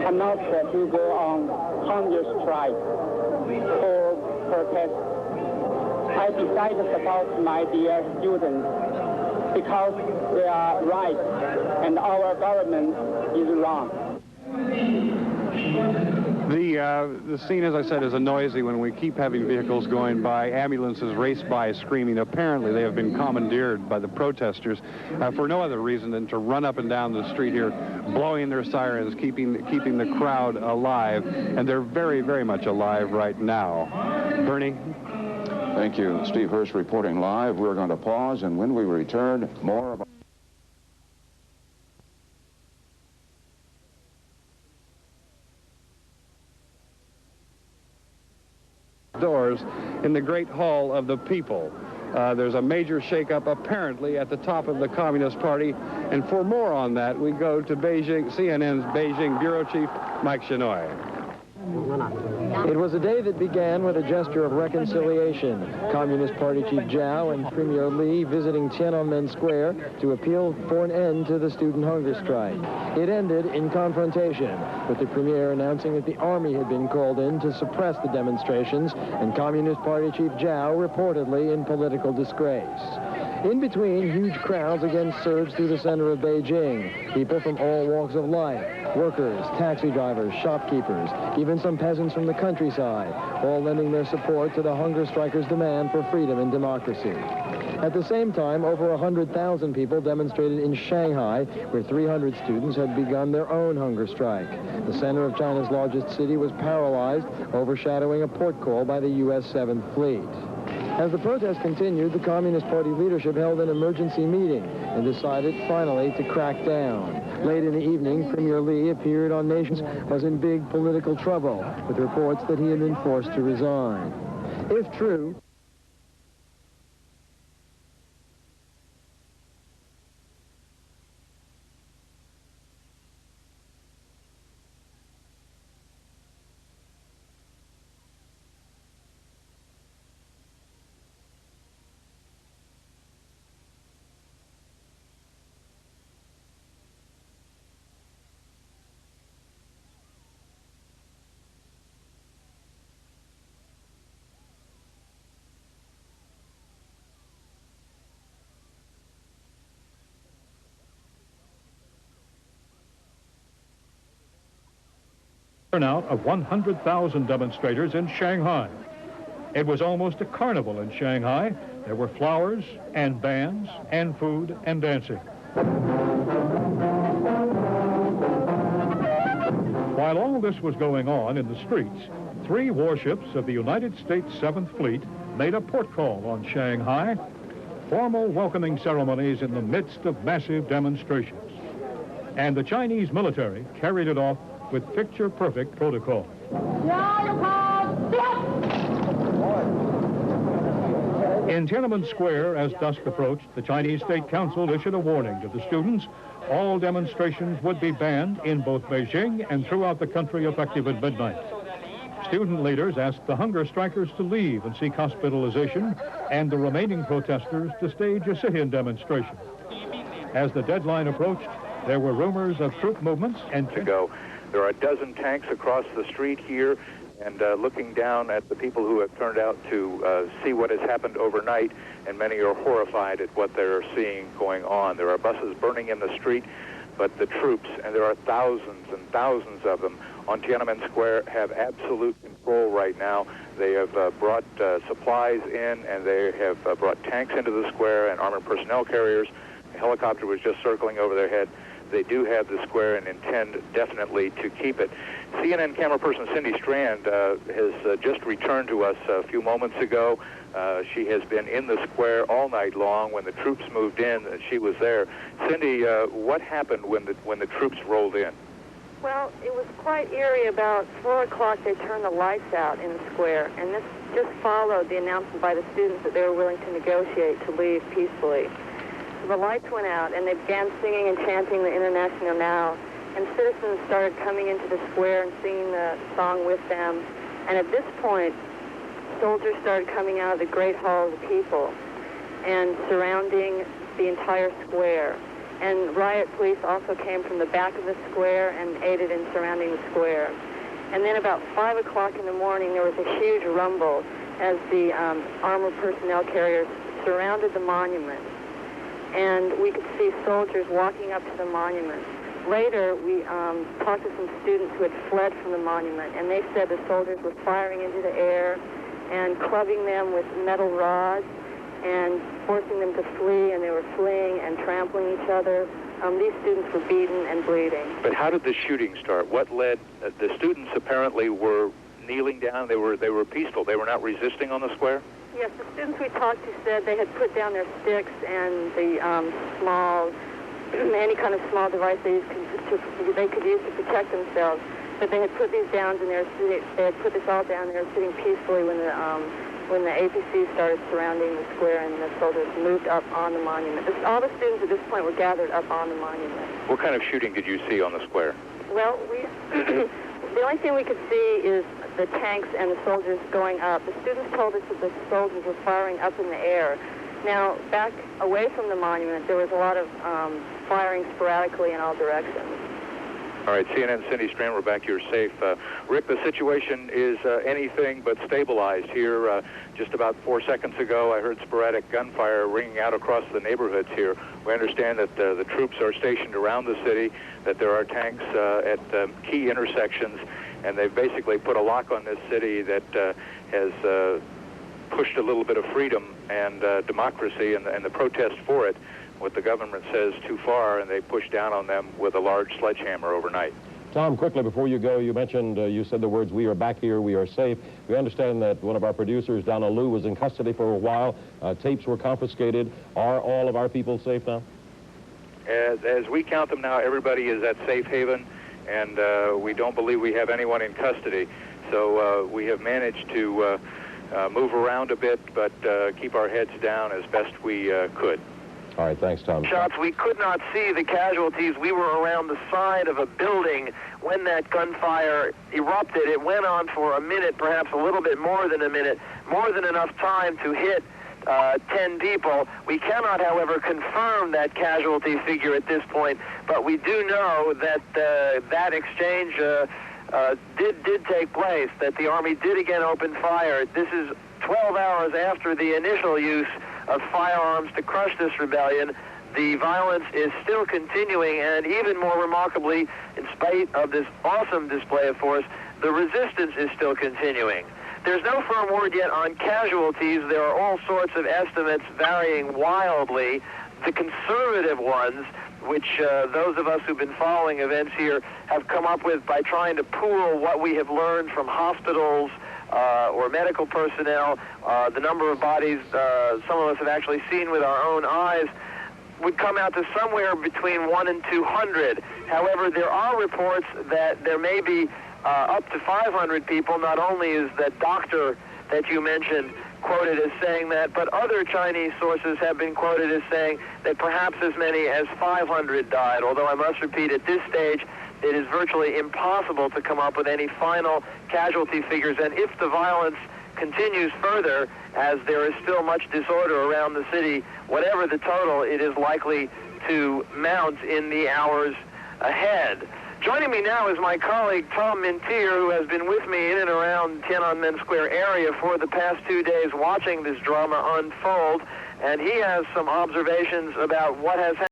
announced to go on hunger strike for protest. I decided to support my dear students because they are right and our government is wrong. The scene, as I said, is a noisy one. We keep having vehicles going by, ambulances race by screaming. Apparently, they have been commandeered by the protesters for no other reason than to run up and down the street here, blowing their sirens, keeping the crowd alive. And they're very, very much alive right now. Bernie? Thank you. Steve Hurst reporting live. We're going to pause, and when we return, more about... Doors in the Great Hall of the People. There's a major shakeup apparently at the top of the Communist Party, and for more on that we go to Beijing, CNN's Beijing Bureau Chief Mike Shinoy. It was a day that began with a gesture of reconciliation. Communist Party Chief Zhao and Premier Li visiting Tiananmen Square to appeal for an end to the student hunger strike. It ended in confrontation, with the Premier announcing that the army had been called in to suppress the demonstrations, and Communist Party Chief Zhao reportedly in political disgrace. In between, huge crowds again surged through the center of Beijing. People from all walks of life, workers, taxi drivers, shopkeepers, even some peasants from the countryside, all lending their support to the hunger strikers' demand for freedom and democracy. At the same time, over 100,000 people demonstrated in Shanghai, where 300 students had begun their own hunger strike. The center of China's largest city was paralyzed, overshadowing a port call by the U.S. 7th Fleet. As the protest continued, the Communist Party leadership held an emergency meeting and decided finally to crack down. Late in the evening, Premier Li appeared on Nations was in big political trouble, with reports that he had been forced to resign. If true, turnout of 100,000 demonstrators in Shanghai. It was almost a carnival in Shanghai. There were flowers and bands and food and dancing. While all this was going on in the streets, 3 warships of the United States 7th Fleet made a port call on Shanghai. Formal welcoming ceremonies in the midst of massive demonstrations. And the Chinese military carried it off with picture-perfect protocol. In Tiananmen Square, as dusk approached, the Chinese State Council issued a warning to the students. All demonstrations would be banned in both Beijing and throughout the country effective at midnight. Student leaders asked the hunger strikers to leave and seek hospitalization, and the remaining protesters to stage a sit-in demonstration. As the deadline approached, there were rumors of troop movements and... There are a dozen tanks across the street here, and looking down at the people who have turned out to see what has happened overnight, and many are horrified at what they're seeing going on. There are buses burning in the street, but the troops, and there are thousands and thousands of them on Tiananmen Square, have absolute control right now. They have brought supplies in, and they have brought tanks into the square and armored personnel carriers. A helicopter was just circling over their head. They do have the square and intend definitely to keep it. CNN camera person Cindy Strand has just returned to us a few moments ago. She has been in the square all night long. When the troops moved in, she was there. Cindy, what happened when the troops rolled in? Well, it was quite eerie. About 4 o'clock, they turned the lights out in the square, and this just followed the announcement by the students that they were willing to negotiate to leave peacefully. The lights went out, and they began singing and chanting the International Now, and citizens started coming into the square and singing the song with them. And at this point, soldiers started coming out of the Great Hall of the People and surrounding the entire square. And riot police also came from the back of the square and aided in surrounding the square. And then about 5 o'clock in the morning, there was a huge rumble as the armored personnel carriers surrounded the monument. And we could see soldiers walking up to the monument. Later, we talked to some students who had fled from the monument, and they said the soldiers were firing into the air and clubbing them with metal rods and forcing them to flee, and they were fleeing and trampling each other. These students were beaten and bleeding. But how did the shooting start? What led? The students apparently were kneeling down. They were peaceful. They were not resisting on the square? Yes, the students we talked to said they had put down their sticks and the any kind of small device they could use to protect themselves. But they had put these down, and they had put this all down. They were sitting peacefully when the APC started surrounding the square and the soldiers moved up on the monument. All the students at this point were gathered up on the monument. What kind of shooting did you see on the square? Well, the only thing we could see is the tanks and the soldiers going up. The students told us that the soldiers were firing up in the air. Now, back away from the monument, there was a lot of firing sporadically in all directions. All right, CNN Cindy Strand, we're back here safe. Rick, the situation is anything but stabilized here. Just about 4 seconds ago, I heard sporadic gunfire ringing out across the neighborhoods here. We understand that the troops are stationed around the city, that there are tanks at key intersections, and they've basically put a lock on this city that has pushed a little bit of freedom and democracy and the protest for it. What the government says too far, and they push down on them with a large sledgehammer overnight. Tom, quickly before you go, you mentioned, you said the words, "We are back here, we are safe." We understand that one of our producers, Donna Liu, was in custody for a while. Tapes were confiscated. Are all of our people safe now? As we count them now, everybody is at safe haven, and we don't believe we have anyone in custody. So we have managed to move around a bit, but keep our heads down as best we could. All right, thanks, Tom. Shots. We could not see the casualties. We were around the side of a building when that gunfire erupted. It went on for a minute, perhaps a little bit more than a minute, more than enough time to hit 10 people. We cannot, however, confirm that casualty figure at this point, but we do know that that exchange did take place, that the Army did again open fire. This is 12 hours after the initial use of firearms to crush this rebellion. The violence is still continuing, and even more remarkably, in spite of this awesome display of force, the resistance is still continuing. There's no firm word yet on casualties. There are all sorts of estimates varying wildly. The conservative ones, which those of us who've been following events here have come up with by trying to pool what we have learned from hospitals or medical personnel, the number of bodies some of us have actually seen with our own eyes, would come out to somewhere between 1 and 200. However, there are reports that there may be up to 500 people. Not only is that doctor that you mentioned quoted as saying that, but other Chinese sources have been quoted as saying that perhaps as many as 500 died, although I must repeat, at this stage, it is virtually impossible to come up with any final casualty figures. And if the violence continues further, as there is still much disorder around the city, whatever the total, it is likely to mount in the hours ahead. Joining me now is my colleague Tom Mintier, who has been with me in and around Tiananmen Square area for the past 2 days watching this drama unfold, and he has some observations about what has happened.